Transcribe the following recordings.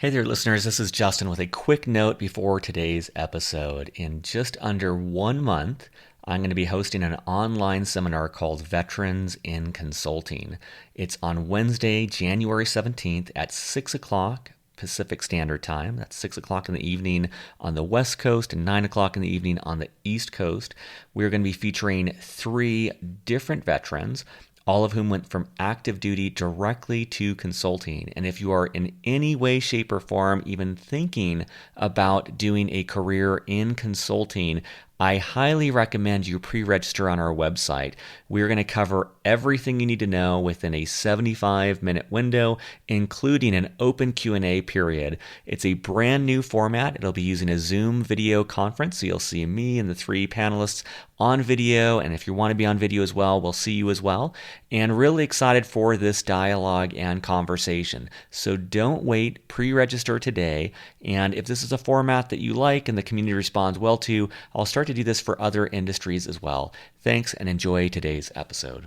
Hey there, listeners. This is Justin with a quick note before today's episode. In just under 1 month, I'm going to be hosting an online seminar called Veterans in Consulting. It's on Wednesday, January 17th at 6 o'clock Pacific Standard Time. That's 6 o'clock in the evening on the West Coast and 9 o'clock in the evening on the East Coast. We're going to be featuring 3 different veterans, all of whom went from active duty directly to consulting. And if you are in any way, shape, or form even thinking about doing a career in consulting, I highly recommend you pre-register on our website. We're going to cover everything you need to know within a 75-minute window, including an open Q&A period. It's a brand new format. It'll be using a Zoom video conference, so you'll see me and the 3 panelists on video, and if you want to be on video as well, we'll see you as well. And really excited for this dialogue and conversation. So don't wait, pre-register today, and if this is a format that you like and the community responds well to, I'll start to do this for other industries as well. Thanks and enjoy today's episode.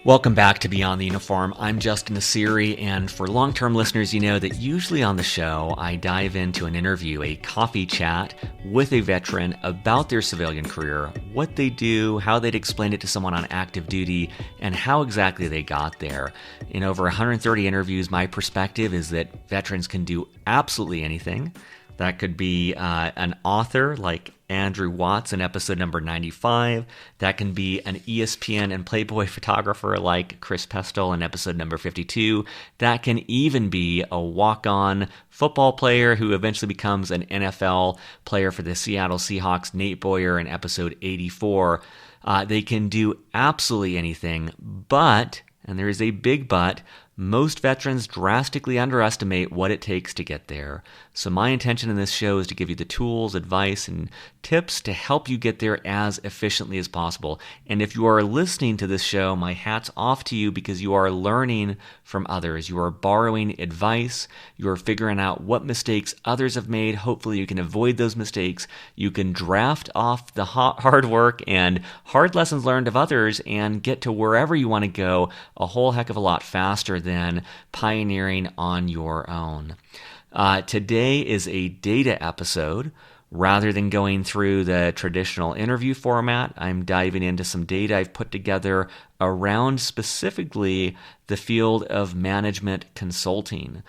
Welcome back to Beyond the Uniform. I'm Justin Nassiri, and for long-term listeners, you know that usually on the show, I dive into an interview, a coffee chat with a veteran about their civilian career, what they do, how they'd explain it to someone on active duty, and how exactly they got there. In over 130 interviews, my perspective is that veterans can do absolutely anything. That could be an author like Andrew Watts in episode number 95. That can be an ESPN and Playboy photographer like Chris Pestel in episode number 52. That can even be a walk-on football player who eventually becomes an NFL player for the Seattle Seahawks, Nate Boyer, in episode 84. They can do absolutely anything, but, and there is a big but, most veterans drastically underestimate what it takes to get there. So my intention in this show is to give you the tools, advice, and tips to help you get there as efficiently as possible. And if you are listening to this show, my hat's off to you because you are learning from others. You are borrowing advice. You are figuring out what mistakes others have made. Hopefully you can avoid those mistakes. You can draft off the hard work and hard lessons learned of others and get to wherever you want to go a whole heck of a lot faster than pioneering on your own. Today is a data episode. Rather than going through the traditional interview format, I'm diving into some data I've put together around specifically the field of management consulting.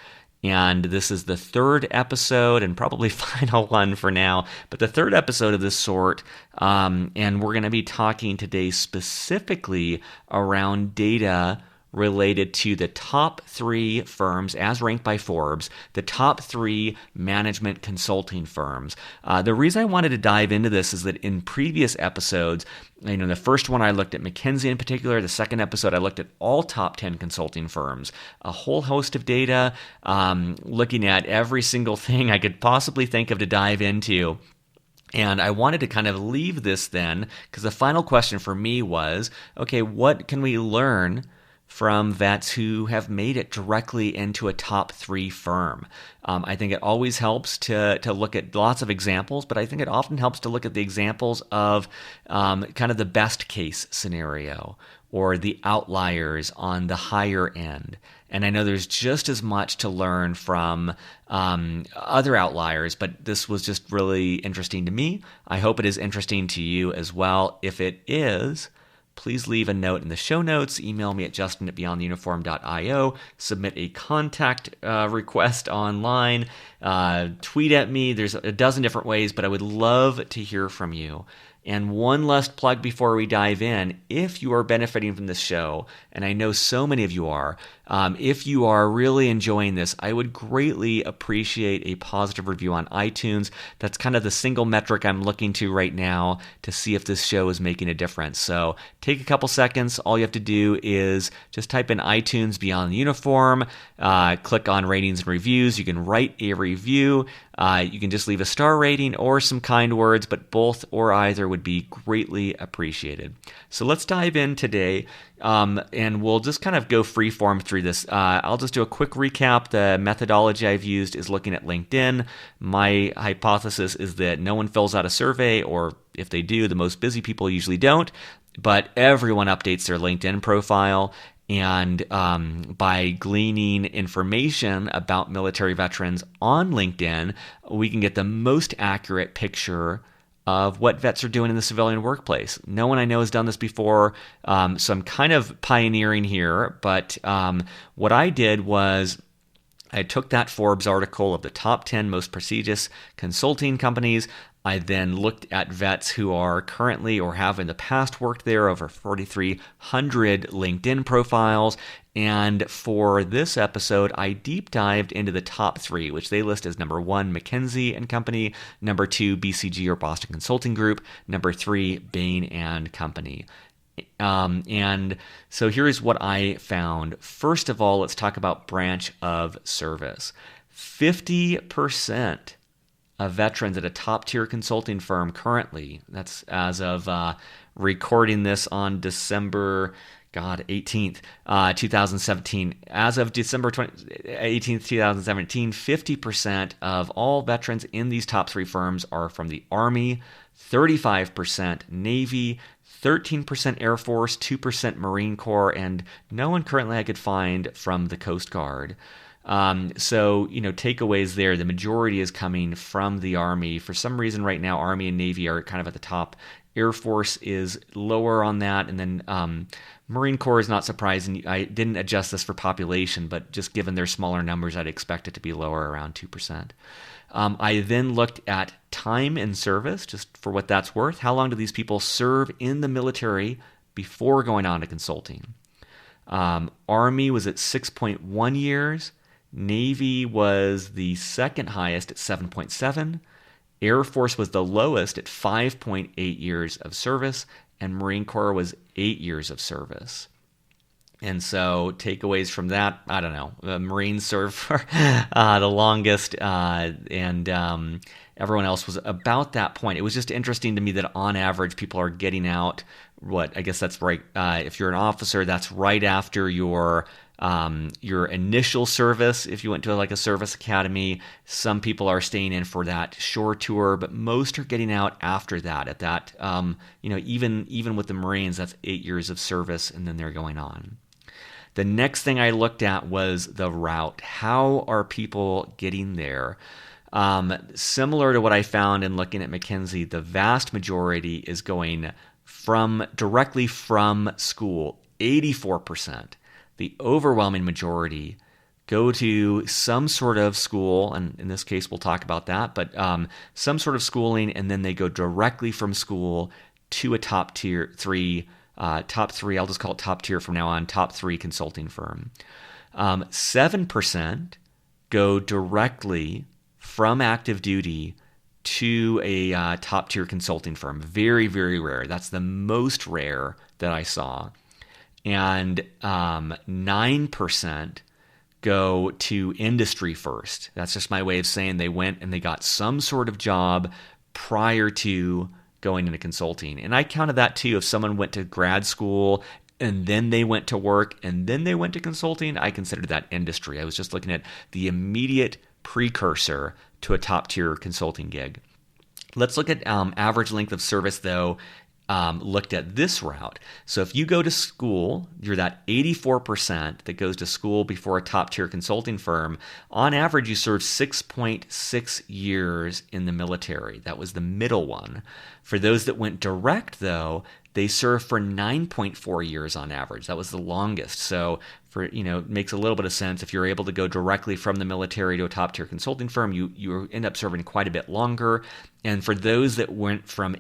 And this is the 3rd episode and probably final one for now, but the 3rd episode of this sort. And we're going to be talking today specifically around data related to the top 3 firms, as ranked by Forbes, the top 3 management consulting firms. The reason I wanted to dive into this is that in previous episodes, the first one I looked at McKinsey in particular. The second episode I looked at all top 10 consulting firms, a whole host of data, looking at every single thing I could possibly think of to dive into. And I wanted to kind of leave this then, because the final question for me was, okay, what can we learn from vets who have made it directly into a top 3 firm? I think it always helps to look at lots of examples, but I think it often helps to look at the examples of kind of the best case scenario or the outliers on the higher end. And I know there's just as much to learn from other outliers, but this was just really interesting to me. I hope it is interesting to you as well. If it is, please leave a note in the show notes. Email me at justin@beyondtheuniform.io. Submit a contact request online. Tweet at me. There's a dozen different ways, but I would love to hear from you. And one last plug before we dive in. If you are benefiting from this show, and I know so many of you are, if you are really enjoying this, I would greatly appreciate a positive review on iTunes. That's kind of the single metric I'm looking to right now to see if this show is making a difference. So take a couple seconds. All you have to do is just type in iTunes Beyond the Uniform, click on ratings and reviews. You can write a review. You can just leave a star rating or some kind words, but both or either would be greatly appreciated. So let's dive in today, and we'll just kind of go freeform through this. I'll just do a quick recap. The methodology I've used is looking at LinkedIn. My hypothesis is that no one fills out a survey, or if they do, the most busy people usually don't. But everyone updates their LinkedIn profile, And by gleaning information about military veterans on LinkedIn, we can get the most accurate picture of what vets are doing in the civilian workplace. No one I know has done this before, so I'm kind of pioneering here. But what I did was I took that Forbes article of the top 10 most prestigious consulting companies. I then looked at vets who are currently or have in the past worked there, over 4,300 LinkedIn profiles. And for this episode, I deep dived into the top three, which they list as number one, McKinsey and Company, number two, BCG or Boston Consulting Group, number three, Bain and Company. And so here's what I found. First of all, let's talk about branch of service. 50% of veterans at a top-tier consulting firm currently, that's as of recording this on December 18th, 2017. As of December 18th, 2017, 50% of all veterans in these top three firms are from the Army, 35% Navy, 13% Air Force, 2% Marine Corps, and no one currently I could find from the Coast Guard. So, takeaways there. The majority is coming from the Army. For some reason right now, Army and Navy are kind of at the top. Air Force is lower on that. And then Marine Corps is not surprising. I didn't adjust this for population, but just given their smaller numbers, I'd expect it to be lower, around 2%. I then looked at time in service, just for what that's worth. How long do these people serve in the military before going on to consulting? Army was at 6.1 years. Navy was the second highest at 7.7. Air Force was the lowest at 5.8 years of service. And Marine Corps was 8 years of service. And so takeaways from that, I don't know. The Marines served for the longest, and everyone else was about that point. It was just interesting to me that on average, people are getting out, I guess that's right. If you're an officer, that's right after your initial service. If you went to like a service academy, some people are staying in for that shore tour, but most are getting out after that. At that, even with the Marines, that's 8 years of service, and then they're going on. The next thing I looked at was the route. How are people getting there? Similar to what I found in looking at McKinsey, the vast majority is going directly from school, 84%. The overwhelming majority go to some sort of school, and in this case we'll talk about that, but some sort of schooling, and then they go directly from school to a top three, I'll just call it top tier from now on, top three consulting firm. 7% go directly from active duty to a top tier consulting firm. Very, very rare. That's the most rare that I saw. And 9% go to industry first. That's just my way of saying they went and they got some sort of job prior to going into consulting. And I counted that too. If someone went to grad school and then they went to work and then they went to consulting, I considered that industry. I was just looking at the immediate precursor to a top tier consulting gig. Let's look at average length of service though. Looked at this route. So if you go to school, you're that 84% that goes to school before a top-tier consulting firm. On average, you serve 6.6 years in the military. That was the middle one. For those that went direct, though, they served for 9.4 years on average. That was the longest. So it makes a little bit of sense. If you're able to go directly from the military to a top-tier consulting firm, you end up serving quite a bit longer. And for those that went from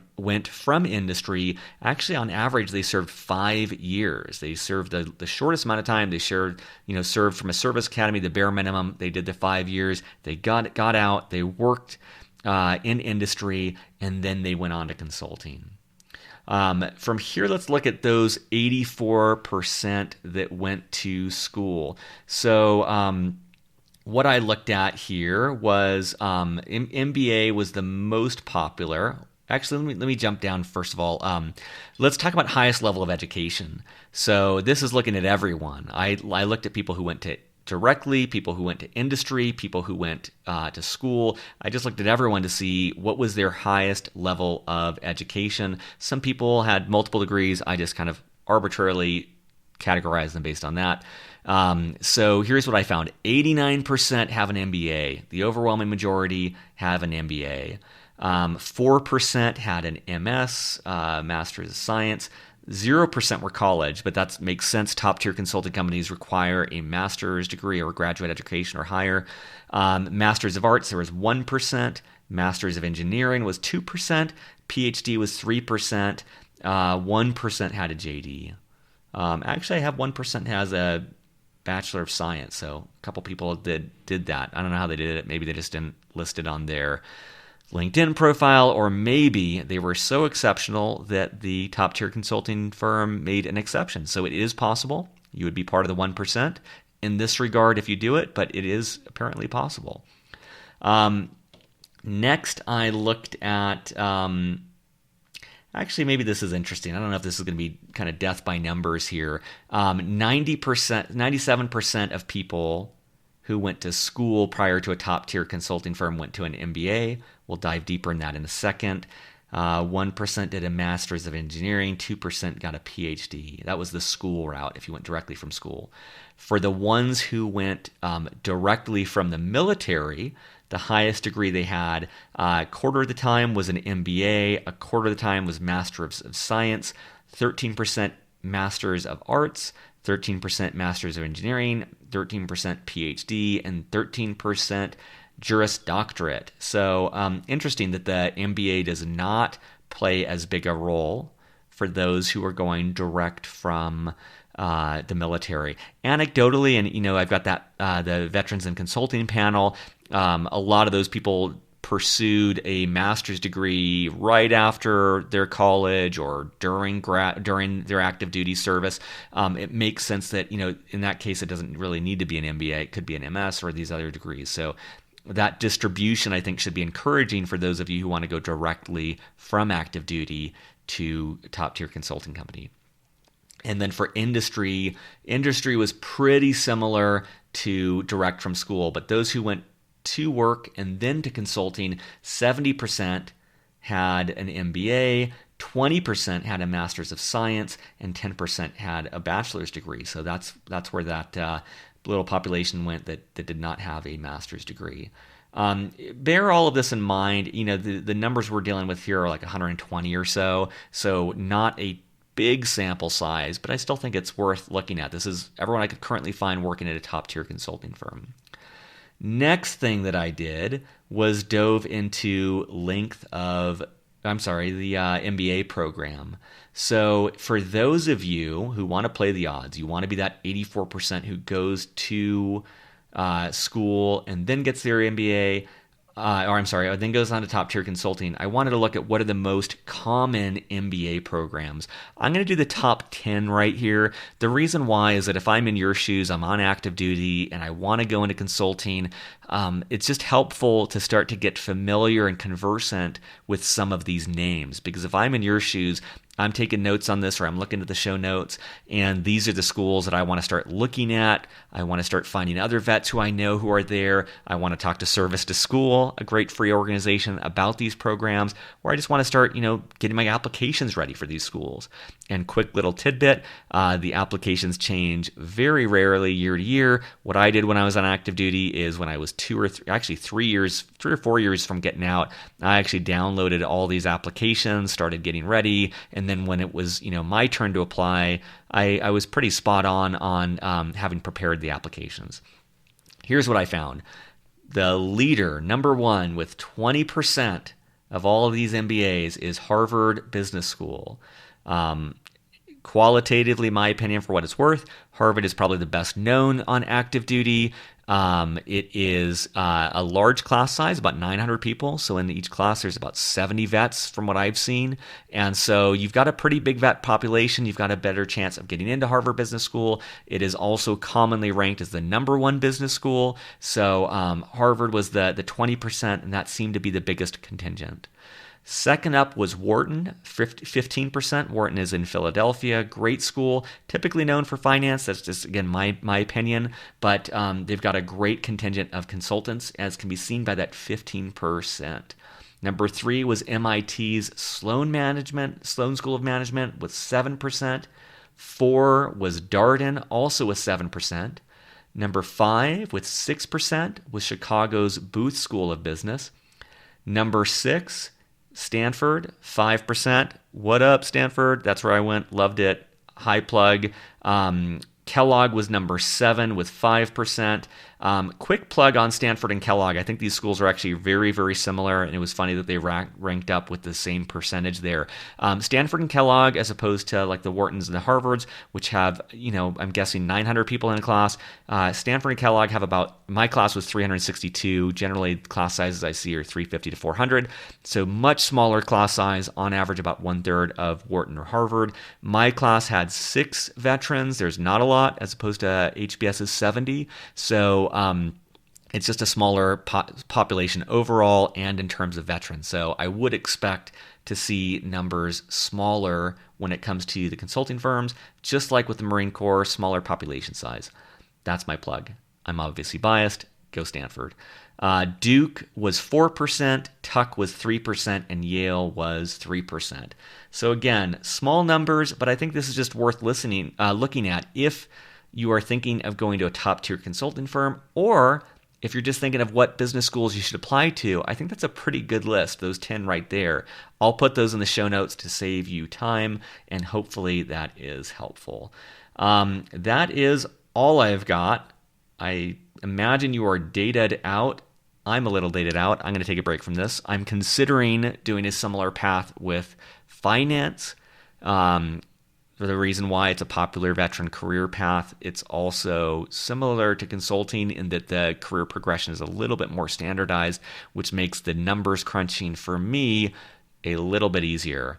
industry, actually on average they served 5 years. They served the shortest amount of time. They served from a service academy, the bare minimum. They did the 5 years. They got out. They worked in industry, and then they went on to consulting. From here, let's look at those 84% that went to school. So what I looked at here was MBA was the most popular. Actually, let me jump down first of all. Let's talk about highest level of education. So this is looking at everyone. I looked at people who went to directly, people who went to industry, people who went to school. I just looked at everyone to see what was their highest level of education. Some people had multiple degrees. I just kind of arbitrarily categorize them based on that. So here's what I found. 89% have an MBA. The overwhelming majority have an MBA. 4% had an MS, Master's of Science. 0% were college, but that makes sense. Top-tier consulting companies require a master's degree or graduate education or higher. Masters of Arts, there was 1%. Masters of Engineering was 2%. PhD was 3%. 1% had a JD. Actually, I have 1% has a Bachelor of Science, so a couple people did that. I don't know how they did it. Maybe they just didn't list it on their LinkedIn profile, or maybe they were so exceptional that the top-tier consulting firm made an exception. So it is possible. You would be part of the 1% in this regard if you do it, but it is apparently possible. Next, I looked at... Actually, maybe this is interesting. I don't know if this is going to be kind of death by numbers here. 97% of people who went to school prior to a top-tier consulting firm went to an MBA. We'll dive deeper in that in a second. 1% did a Master's of Engineering. 2% got a PhD. That was the school route if you went directly from school. For the ones who went directly from the military, the highest degree they had, a quarter of the time was an MBA, a quarter of the time was Master of Science, 13% Masters of Arts, 13% Masters of Engineering, 13% PhD, and 13% Juris Doctorate. So interesting that the MBA does not play as big a role for those who are going direct from the military. Anecdotally, and I've got that the Veterans in Consulting panel. A lot of those people pursued a master's degree right after their college or during their active duty service. It makes sense that in that case it doesn't really need to be an MBA. It could be an MS or these other degrees. So that distribution, I think, should be encouraging for those of you who want to go directly from active duty to a top-tier consulting company. And then for industry was pretty similar to direct from school, but those who went to work and then to consulting, 70% had an MBA, 20% had a Master's of Science, and 10% had a bachelor's degree. So that's where that little population went that did not have a master's degree. Bear all of this in mind. The numbers we're dealing with here are like 120 or so not a big sample size, but I still think it's worth looking at. This is everyone I could currently find working at a top-tier consulting firm. Next thing that I did was dove into the MBA program. So for those of you who want to play the odds, you want to be that 84% who goes to school and then gets their MBA, then goes on to top-tier consulting. I wanted to look at what are the most common MBA programs. I'm going to do the top 10 right here. The reason why is that if I'm in your shoes, I'm on active duty, and I want to go into consulting, it's just helpful to start to get familiar and conversant with some of these names. Because if I'm in your shoes, I'm taking notes on this, or I'm looking at the show notes, and these are the schools that I want to start looking at. I want to start finding other vets who I know who are there. I want to talk to Service to School, a great free organization, about these programs, or I just want to start, getting my applications ready for these schools. And quick little tidbit, the applications change very rarely year to year. What I did when I was on active duty is when I was 3 or 4 years from getting out, I actually downloaded all these applications, started getting ready, and then when it was my turn to apply, I was pretty spot on having prepared the applications. Here's what I found. The leader, number one, with 20% of all of these MBAs is Harvard Business School. Qualitatively, my opinion, for what it's worth, Harvard is probably the best known on active duty. It is a large class size, about 900 people. So in each class, there's about 70 vets from what I've seen. And so you've got a pretty big vet population. You've got a better chance of getting into Harvard Business School. It is also commonly ranked as the number one business school. So Harvard was the 20%, and that seemed to be the biggest contingent. Second up was Wharton, 15%. Wharton is in Philadelphia, great school, typically known for finance. That's just, again, my opinion, but they've got a great contingent of consultants, as can be seen by that 15%. Number 3 was MIT's Sloan School of Management with 7%. 4 was Darden, also with 7%. Number 5 with 6% was Chicago's Booth School of Business. Number 6, Stanford, 5%. What up, Stanford? That's where I went. Loved it. High plug. Kellogg was number 7 with 5%. Quick plug on Stanford and Kellogg. I think these schools are actually very, very similar, and it was funny that they ranked up with the same percentage there. Stanford and Kellogg, as opposed to like the Whartons and the Harvards, which have, I'm guessing 900 people in a class. Stanford and Kellogg have my class was 362. Generally, class sizes I see are 350 to 400. So much smaller class size, on average about 1/3 of Wharton or Harvard. My class had 6 veterans. There's not a lot, as opposed to HBS's 70. So it's just a smaller population overall and in terms of veterans. So I would expect to see numbers smaller when it comes to the consulting firms, just like with the Marine Corps, smaller population size. That's my plug. I'm obviously biased. Go Stanford. Duke was 4%, Tuck was 3%, and Yale was 3%. So again, small numbers, but I think this is just worth looking at if you are thinking of going to a top-tier consulting firm, or if you're just thinking of what business schools you should apply to. I think that's a pretty good list, those 10 right there. I'll put those in the show notes to save you time, and hopefully that is helpful. That is all I've got. I imagine you are dated out. I'm a little dated out. I'm going to take a break from this. I'm considering doing a similar path with finance. For the reason why it's a popular veteran career path. It's also similar to consulting in that the career progression is a little bit more standardized, which makes the numbers crunching for me a little bit easier.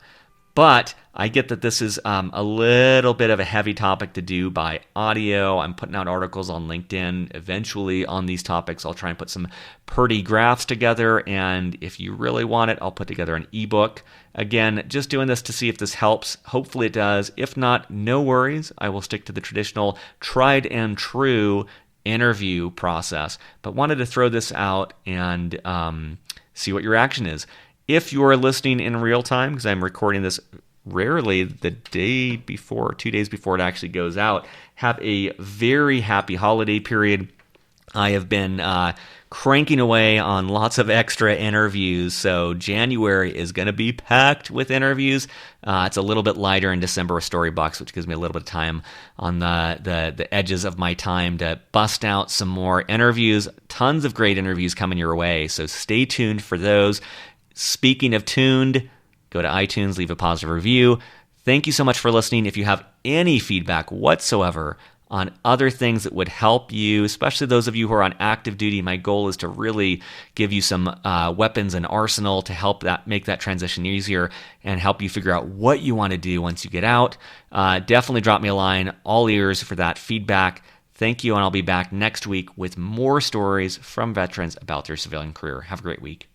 But I get that this is a little bit of a heavy topic to do by audio. I'm putting out articles on LinkedIn eventually on these topics. I'll try and put some pretty graphs together, and if you really want it, I'll put together an ebook. Again, just doing this to see if this helps. Hopefully it does. If not, no worries. I will stick to the traditional tried and true interview process. But wanted to throw this out and see what your reaction is. If you are listening in real time, because I'm recording this rarely the day before, 2 days before it actually goes out, have a very happy holiday period. I have been cranking away on lots of extra interviews, so January is going to be packed with interviews. It's a little bit lighter in December with Storybox, which gives me a little bit of time on the edges of my time to bust out some more interviews. Tons of great interviews coming your way, so stay tuned for those. Speaking of tuned, go to iTunes, leave a positive review. Thank you so much for listening. If you have any feedback whatsoever on other things that would help you, especially those of you who are on active duty, my goal is to really give you some weapons and arsenal to help make that transition easier and help you figure out what you want to do once you get out. Definitely drop me a line. All ears for that feedback. Thank you, and I'll be back next week with more stories from veterans about their civilian career. Have a great week.